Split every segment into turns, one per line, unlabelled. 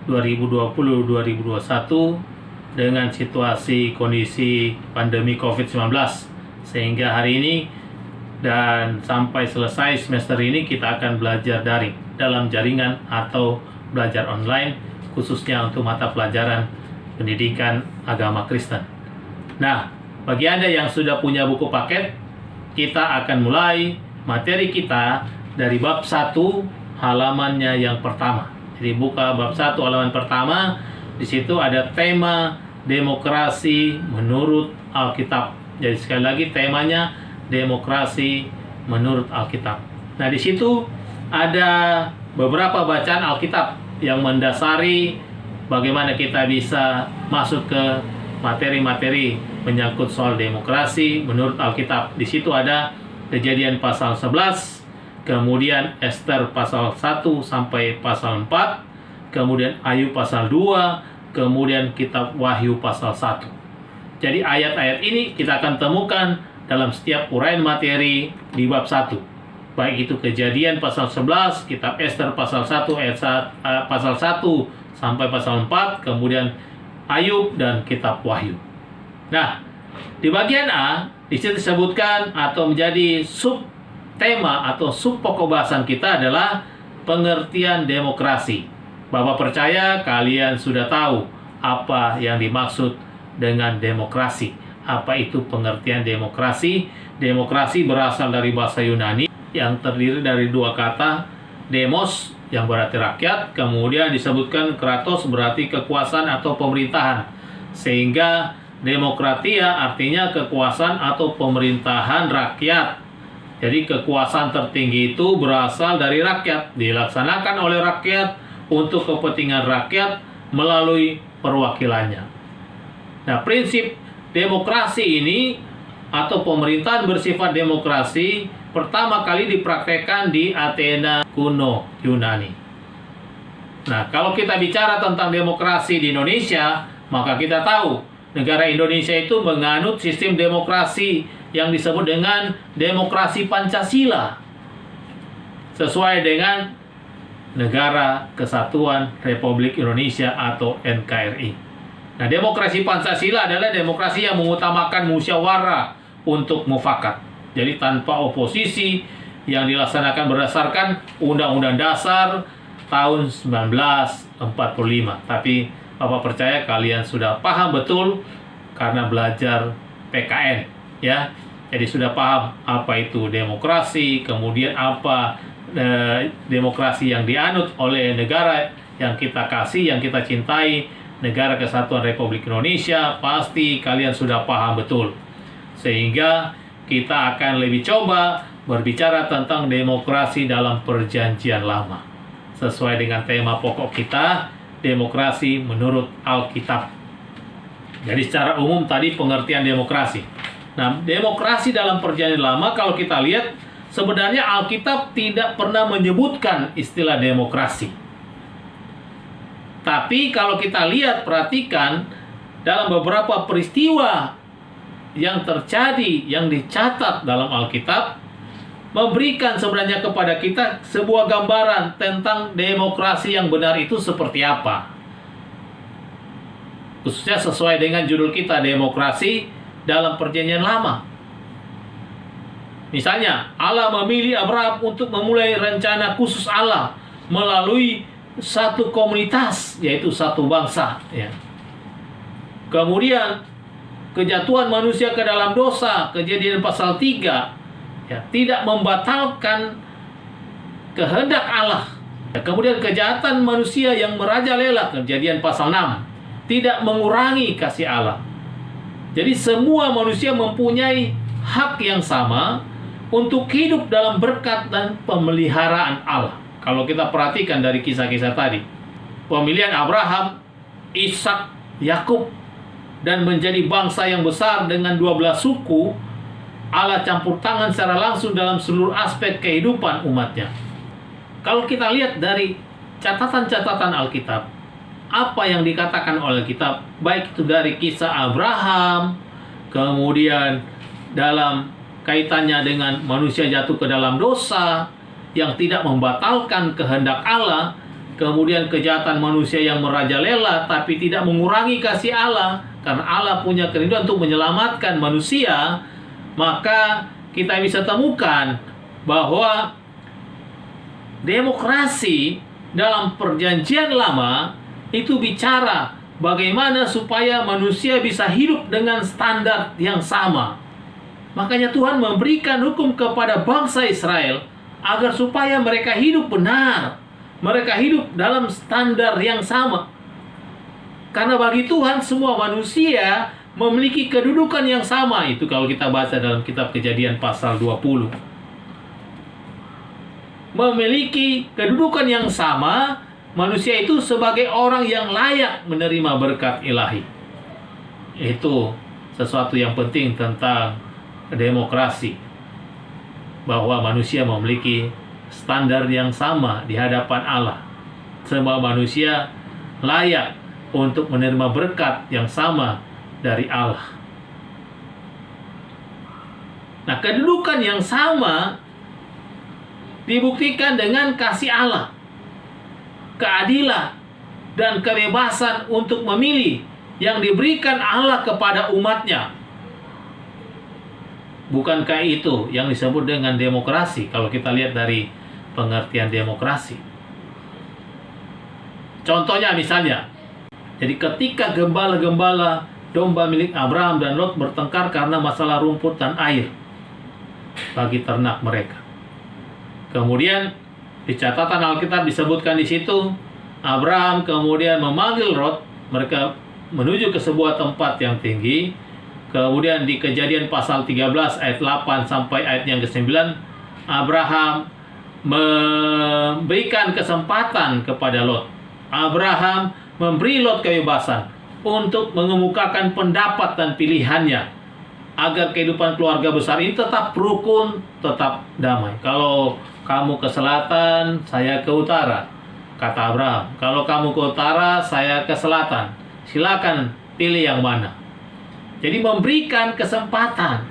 2020-2021 dengan situasi kondisi pandemi COVID-19. Sehingga hari ini dan sampai selesai semester ini kita akan belajar daring dalam jaringan atau belajar online, khususnya untuk mata pelajaran pendidikan agama Kristen. Nah, bagi Anda yang sudah punya buku paket, kita akan mulai materi kita dari bab 1 halamannya yang pertama. Jadi buka bab 1 halaman pertama, di situ ada tema demokrasi menurut Alkitab. Jadi sekali lagi temanya demokrasi menurut Alkitab. Nah, di situ ada beberapa bacaan Alkitab yang mendasari bagaimana kita bisa masuk ke materi-materi menyangkut soal demokrasi menurut Alkitab. Di situ ada Kejadian pasal 11, kemudian Ester pasal 1 sampai pasal 4, kemudian Ayub pasal 2, kemudian kitab Wahyu pasal 1. Jadi ayat-ayat ini kita akan temukan dalam setiap uraian materi di bab 1. Baik itu Kejadian pasal 11, kitab Ester pasal 1 pasal 1 sampai pasal 4, kemudian Ayub dan kitab Wahyu. Nah, di bagian A di situ disebutkan atau menjadi sub tema atau sub pokok bahasan kita adalah pengertian demokrasi. Bapak percaya kalian sudah tahu apa yang dimaksud dengan demokrasi. Apa itu pengertian demokrasi? Demokrasi berasal dari bahasa Yunani yang terdiri dari dua kata, demos yang berarti rakyat, kemudian disebutkan kratos berarti kekuasaan atau pemerintahan. Sehingga demokratia artinya kekuasaan atau pemerintahan rakyat. Jadi kekuasaan tertinggi itu berasal dari rakyat, dilaksanakan oleh rakyat untuk kepentingan rakyat melalui perwakilannya. Nah, prinsip demokrasi ini atau pemerintahan bersifat demokrasi pertama kali dipraktekkan di Athena kuno Yunani. Nah, kalau kita bicara tentang demokrasi di Indonesia, maka kita tahu negara Indonesia itu menganut sistem demokrasi yang disebut dengan demokrasi Pancasila, sesuai dengan Negara Kesatuan Republik Indonesia atau NKRI. Nah, demokrasi Pancasila adalah demokrasi yang mengutamakan musyawarah untuk mufakat. Jadi tanpa oposisi, yang dilaksanakan berdasarkan Undang-Undang Dasar tahun 1945. Tapi Bapak percaya kalian sudah paham betul karena belajar PKN, ya. Jadi sudah paham apa itu demokrasi, kemudian apa demokrasi yang dianut oleh negara yang kita kasih, yang kita cintai, Negara Kesatuan Republik Indonesia. Pasti kalian sudah paham betul. Sehingga kita akan lebih coba berbicara tentang demokrasi dalam Perjanjian Lama. Sesuai dengan tema pokok kita, demokrasi menurut Alkitab. Jadi secara umum tadi pengertian demokrasi. Nah, demokrasi dalam Perjanjian Lama kalau kita lihat sebenarnya Alkitab tidak pernah menyebutkan istilah demokrasi. Tapi kalau kita lihat, perhatikan dalam beberapa peristiwa yang terjadi, yang dicatat dalam Alkitab, memberikan sebenarnya kepada kita sebuah gambaran tentang demokrasi yang benar itu seperti apa. Khususnya sesuai dengan judul kita, demokrasi dalam Perjanjian Lama. Misalnya, Allah memilih Abraham untuk memulai rencana khusus Allah melalui satu komunitas, yaitu satu bangsa. Ya. Kemudian, kejatuhan manusia ke dalam dosa, Kejadian pasal 3, ya, tidak membatalkan kehendak Allah. Ya, kemudian kejahatan manusia yang merajalela, Kejadian pasal 6, tidak mengurangi kasih Allah. Jadi semua manusia mempunyai hak yang sama untuk hidup dalam berkat dan pemeliharaan Allah. Kalau kita perhatikan dari kisah-kisah tadi, pemilihan Abraham, Ishak, Yakub, dan menjadi bangsa yang besar dengan 12 suku, Allah campur tangan secara langsung dalam seluruh aspek kehidupan umatnya. Kalau kita lihat dari catatan-catatan Alkitab, apa yang dikatakan oleh Alkitab, baik itu dari kisah Abraham, kemudian dalam kaitannya dengan manusia jatuh ke dalam dosa, yang tidak membatalkan kehendak Allah, kemudian kejahatan manusia yang merajalela tapi tidak mengurangi kasih Allah, karena Allah punya kerinduan untuk menyelamatkan manusia, maka kita bisa temukan bahwa demokrasi dalam perjanjian lama itu bicara bagaimana supaya manusia bisa hidup dengan standar yang sama. Makanya Tuhan memberikan hukum kepada bangsa Israel agar supaya mereka hidup benar, mereka hidup dalam standar yang sama. Karena bagi Tuhan semua manusia memiliki kedudukan yang sama. Itu kalau kita baca dalam kitab Kejadian pasal 20. Memiliki kedudukan yang sama, manusia itu sebagai orang yang layak menerima berkat ilahi. Itu sesuatu yang penting tentang demokrasi, bahwa manusia memiliki standar yang sama di hadapan Allah. Semua manusia layak untuk menerima berkat yang sama dari Allah. Nah, kedudukan yang sama dibuktikan dengan kasih Allah, keadilan, dan kebebasan untuk memilih yang diberikan Allah kepada umatnya. Bukankah itu yang disebut dengan demokrasi kalau kita lihat dari pengertian demokrasi? Contohnya misalnya, jadi ketika gembala-gembala domba milik Abraham dan Lot bertengkar karena masalah rumput dan air bagi ternak mereka. Kemudian di catatan Alkitab disebutkan di situ, Abraham kemudian memanggil Lot, mereka menuju ke sebuah tempat yang tinggi. Kemudian di Kejadian pasal 13 ayat 8 sampai ayat yang ke-9, Abraham memberikan kesempatan kepada Lot. Abraham memberi Lot kebebasan untuk mengemukakan pendapat dan pilihannya agar kehidupan keluarga besar ini tetap rukun, tetap damai. Kalau kamu ke selatan, saya ke utara, kata Abraham. Kalau kamu ke utara, saya ke selatan. Silakan pilih yang mana. Jadi memberikan kesempatan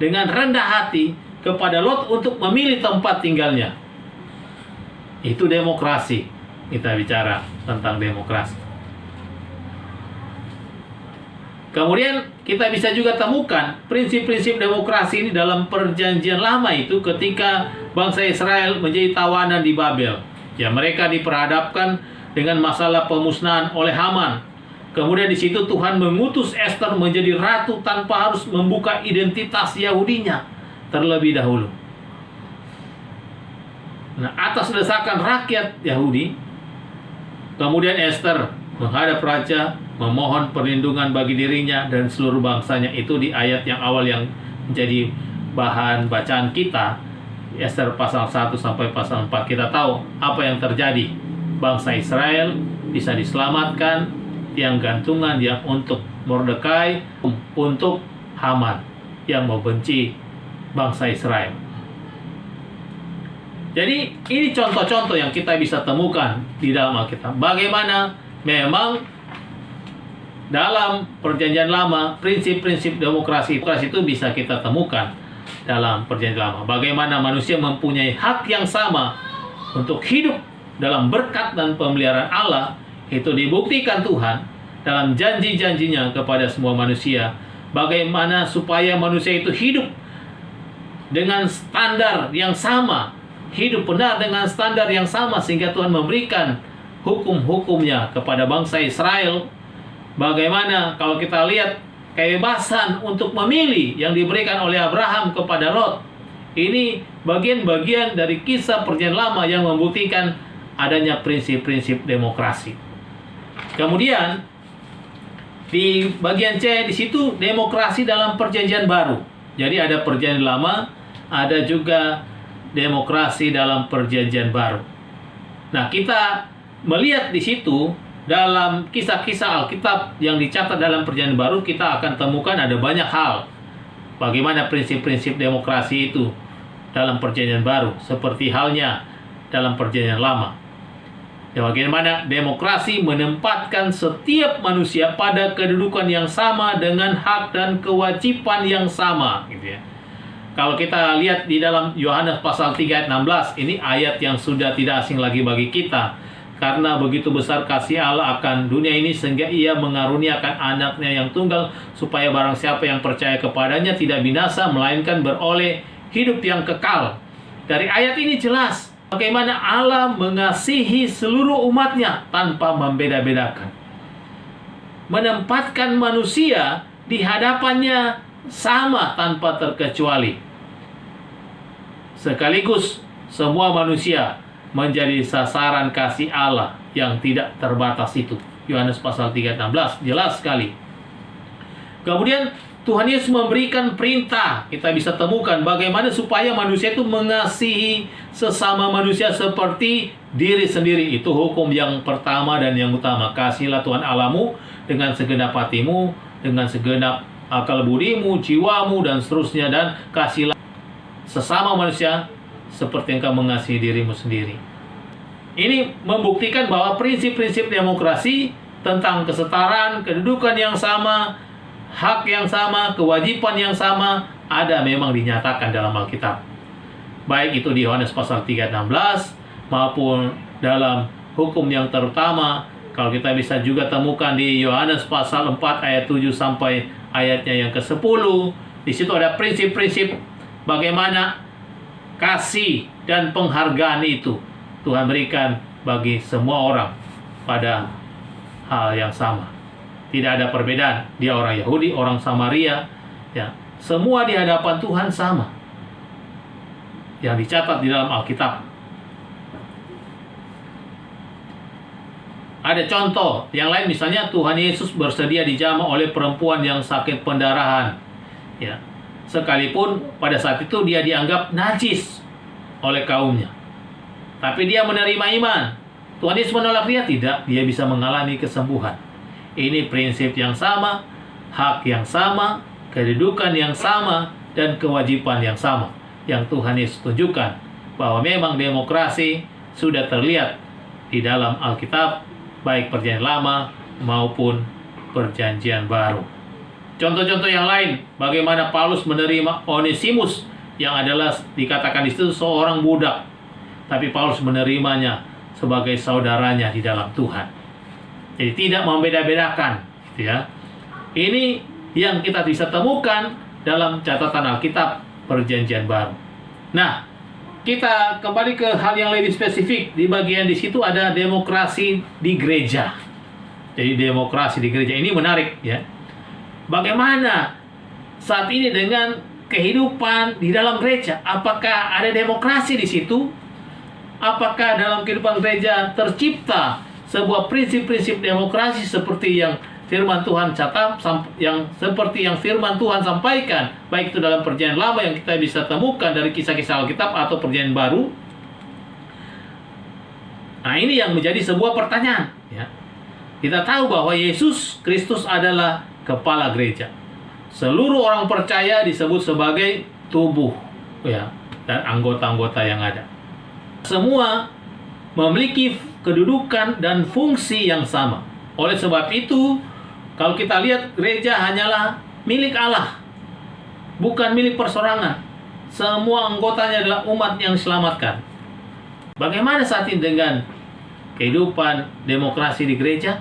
dengan rendah hati kepada Lot untuk memilih tempat tinggalnya. Itu demokrasi. Kita bicara tentang demokrasi. Kemudian kita bisa juga temukan prinsip-prinsip demokrasi ini dalam perjanjian lama itu ketika bangsa Israel menjadi tawanan di Babel. Ya, mereka diperhadapkan dengan masalah pemusnahan oleh Haman. Kemudian di situ Tuhan mengutus Esther menjadi ratu tanpa harus membuka identitas Yahudinya terlebih dahulu. Nah, atas desakan rakyat Yahudi, kemudian Esther menghadap raja, memohon perlindungan bagi dirinya dan seluruh bangsanya. Itu di ayat yang awal yang menjadi bahan bacaan kita, Esther pasal 1 sampai pasal 4. Kita tahu apa yang terjadi. Bangsa Israel bisa diselamatkan, tiang gantungan yang untuk Mordekai, untuk Haman yang membenci bangsa Israel. Jadi ini contoh-contoh yang kita bisa temukan di dalam Alkitab. Bagaimana memang dalam perjanjian lama prinsip-prinsip demokrasi itu bisa kita temukan dalam perjanjian lama. Bagaimana manusia mempunyai hak yang sama untuk hidup dalam berkat dan pemeliharaan Allah, itu dibuktikan Tuhan dalam janji-janjinya kepada semua manusia. Bagaimana supaya manusia itu hidup dengan standar yang sama, hidup benar dengan standar yang sama, sehingga Tuhan memberikan hukum-hukumnya kepada bangsa Israel. Bagaimana kalau kita lihat kebebasan untuk memilih yang diberikan oleh Abraham kepada Lot. Ini bagian-bagian dari kisah perjanjian lama yang membuktikan adanya prinsip-prinsip demokrasi. Kemudian di bagian C di situ demokrasi dalam perjanjian baru. Jadi ada perjanjian lama, ada juga demokrasi dalam perjanjian baru. Nah, kita melihat di situ dalam kisah-kisah Alkitab yang dicatat dalam perjanjian baru, kita akan temukan ada banyak hal. Bagaimana prinsip-prinsip demokrasi itu dalam perjanjian baru, seperti halnya dalam perjanjian lama. Dan bagaimana demokrasi menempatkan setiap manusia pada kedudukan yang sama dengan hak dan kewajiban yang sama, gitu ya. Kalau kita lihat di dalam Yohanes pasal 3 ayat 16, ini ayat yang sudah tidak asing lagi bagi kita. Karena begitu besar kasih Allah akan dunia ini sehingga ia mengaruniakan anaknya yang tunggal supaya barang siapa yang percaya kepadanya tidak binasa melainkan beroleh hidup yang kekal. Dari ayat ini jelas bagaimana Allah mengasihi seluruh umatnya tanpa membeda-bedakan. Menempatkan manusia di hadapannya sama tanpa terkecuali. Sekaligus semua manusia menjadi sasaran kasih Allah yang tidak terbatas itu. Yohanes pasal 3:16 jelas sekali. Kemudian Tuhan Yesus memberikan perintah, kita bisa temukan bagaimana supaya manusia itu mengasihi sesama manusia seperti diri sendiri. Itu hukum yang pertama dan yang utama. Kasihilah Tuhan Allahmu dengan segenap hatimu, dengan segenap akal budimu, jiwamu, dan seterusnya. Dan kasihilah sesama manusia seperti engkau mengasihi dirimu sendiri. Ini membuktikan bahwa prinsip-prinsip demokrasi tentang kesetaraan, kedudukan yang sama, hak yang sama, kewajiban yang sama ada memang dinyatakan dalam Alkitab. Baik itu di Yohanes pasal 3:16 maupun dalam hukum yang terutama. Kalau kita bisa juga temukan di Yohanes pasal 4 ayat 7 sampai ayatnya yang ke-10. Di situ ada prinsip-prinsip bagaimana kasih dan penghargaan itu Tuhan berikan bagi semua orang pada hal yang sama. Tidak ada perbedaan. Dia orang Yahudi, orang Samaria, ya, semua di hadapan Tuhan sama. Yang dicatat di dalam Alkitab. Ada contoh yang lain, misalnya Tuhan Yesus bersedia dijamah oleh perempuan yang sakit pendarahan. Ya. Sekalipun pada saat itu dia dianggap najis oleh kaumnya. Tapi dia menerima iman. Tuhan Yesus menolak dia? Tidak. Dia bisa mengalami kesembuhan. Ini prinsip yang sama, hak yang sama, kedudukan yang sama, dan kewajiban yang sama. Yang Tuhan Yesus tunjukkan bahwa memang demokrasi sudah terlihat di dalam Alkitab, baik Perjanjian Lama maupun Perjanjian Baru. Contoh-contoh yang lain, bagaimana Paulus menerima Onesimus yang adalah dikatakan di situ seorang budak, tapi Paulus menerimanya sebagai saudaranya di dalam Tuhan. Jadi tidak membeda-bedakan, ya. Ini yang kita bisa temukan dalam catatan Alkitab Perjanjian Baru. Nah, kita kembali ke hal yang lebih spesifik. Di bagian di situ ada demokrasi di gereja. Jadi demokrasi di gereja ini menarik, ya. Bagaimana saat ini dengan kehidupan di dalam gereja? Apakah ada demokrasi di situ? Apakah dalam kehidupan gereja tercipta sebuah prinsip-prinsip demokrasi seperti yang firman Tuhan catat, yang seperti yang firman Tuhan sampaikan, baik itu dalam Perjanjian Lama yang kita bisa temukan dari kisah-kisah Alkitab atau Perjanjian Baru? Nah, ini yang menjadi sebuah pertanyaan, ya. Kita tahu bahwa Yesus Kristus adalah kepala gereja. Seluruh orang percaya disebut sebagai tubuh, ya, dan anggota-anggota yang ada. Semua memiliki kedudukan dan fungsi yang sama. Oleh sebab itu, kalau kita lihat gereja hanyalah milik Allah, bukan milik persorangan. Semua anggotanya adalah umat yang diselamatkan. Bagaimana saat ini dengan kehidupan demokrasi di gereja?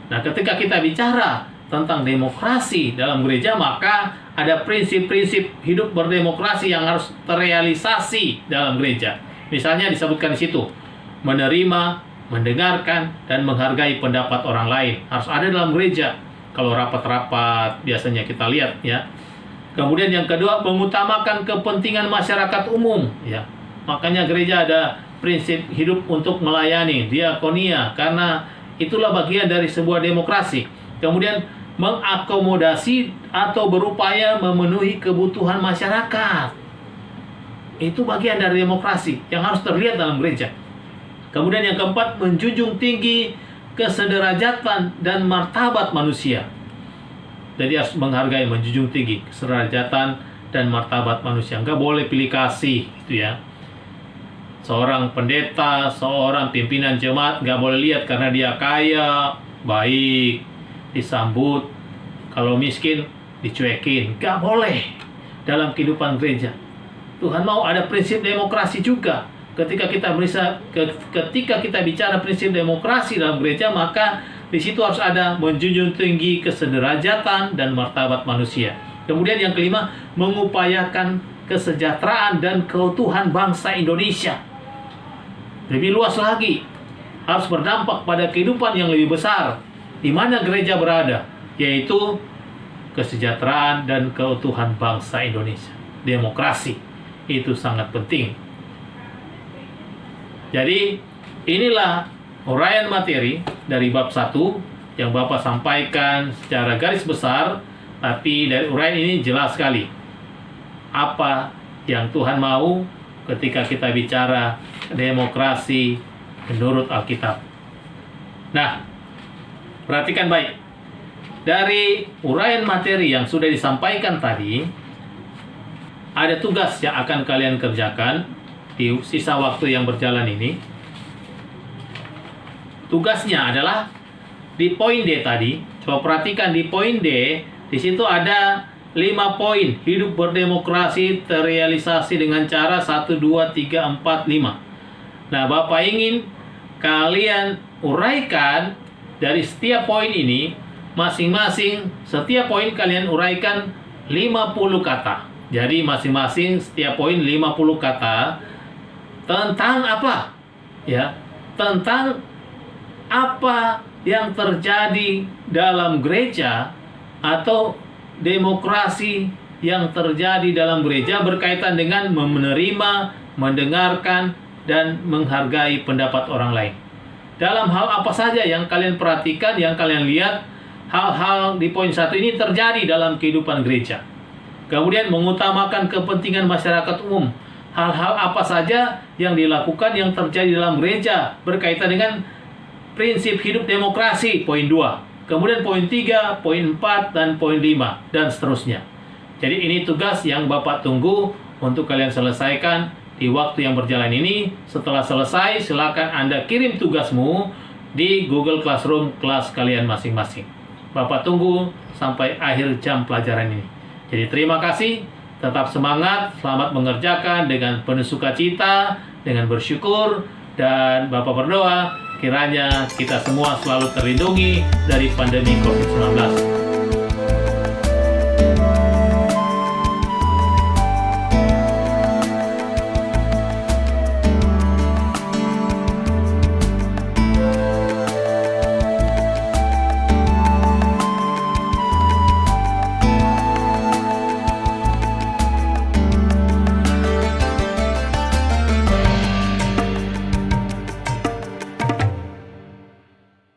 Nah, ketika kita bicara tentang demokrasi dalam gereja, maka ada prinsip-prinsip hidup berdemokrasi yang harus terrealisasi dalam gereja. Misalnya disebutkan di situ, menerima, mendengarkan, dan menghargai pendapat orang lain. Harus ada dalam gereja. Kalau rapat-rapat biasanya kita lihat, ya. Kemudian yang kedua, mengutamakan kepentingan masyarakat umum, ya. Makanya gereja ada prinsip hidup untuk melayani, diakonia, karena itulah bagian dari sebuah demokrasi. Kemudian mengakomodasi atau berupaya memenuhi kebutuhan masyarakat. Itu bagian dari demokrasi yang harus terlihat dalam gereja. Kemudian yang keempat, menjunjung tinggi kesederajatan dan martabat manusia. Jadi harus menghargai, menjunjung tinggi kesederajatan dan martabat manusia. Enggak boleh pilih kasih, gitu ya. Seorang pendeta, seorang pimpinan jemaat nggak boleh lihat karena dia kaya, baik, disambut. Kalau miskin, dicuekin. Nggak boleh dalam kehidupan gereja. Tuhan mau ada prinsip demokrasi juga. ketika kita bicara prinsip demokrasi dalam gereja, maka di situ harus ada menjunjung tinggi kesederajatan dan martabat manusia. Kemudian yang kelima, mengupayakan kesejahteraan dan keutuhan bangsa Indonesia. Lebih luas lagi, harus berdampak pada kehidupan yang lebih besar di mana gereja berada, yaitu kesejahteraan dan keutuhan bangsa Indonesia. Demokrasi itu sangat penting. Jadi inilah uraian materi dari bab 1 yang Bapak sampaikan secara garis besar, tapi dari uraian ini jelas sekali apa yang Tuhan mau ketika kita bicara demokrasi menurut Alkitab. Nah, perhatikan baik. Dari uraian materi yang sudah disampaikan tadi, ada tugas yang akan kalian kerjakan di sisa waktu yang berjalan ini. Tugasnya adalah di poin D tadi. Coba perhatikan di poin D, di situ ada 5 poin. Hidup berdemokrasi terrealisasi dengan cara 1, 2, 3, 4, 5. Nah, Bapak ingin kalian uraikan dari setiap poin ini, masing-masing setiap poin kalian uraikan 50 kata. Jadi masing-masing setiap poin 50 kata tentang apa? Ya, tentang apa yang terjadi dalam gereja atau demokrasi yang terjadi dalam gereja berkaitan dengan menerima, mendengarkan, dan menghargai pendapat orang lain. Dalam hal apa saja yang kalian perhatikan, yang kalian lihat, hal-hal di poin 1 ini terjadi dalam kehidupan gereja. Kemudian mengutamakan kepentingan masyarakat umum. Hal-hal apa saja yang dilakukan yang terjadi dalam gereja berkaitan dengan prinsip hidup demokrasi, poin 2. Kemudian poin 3, poin 4, dan poin 5, dan seterusnya. Jadi ini tugas yang Bapak tunggu untuk kalian selesaikan di waktu yang berjalan ini. Setelah selesai, silakan Anda kirim tugasmu di Google Classroom kelas kalian masing-masing. Bapak tunggu sampai akhir jam pelajaran ini. Jadi terima kasih, tetap semangat, selamat mengerjakan dengan penuh sukacita, dengan bersyukur, dan Bapak berdoa kiranya kita semua selalu terlindungi dari pandemi COVID-19.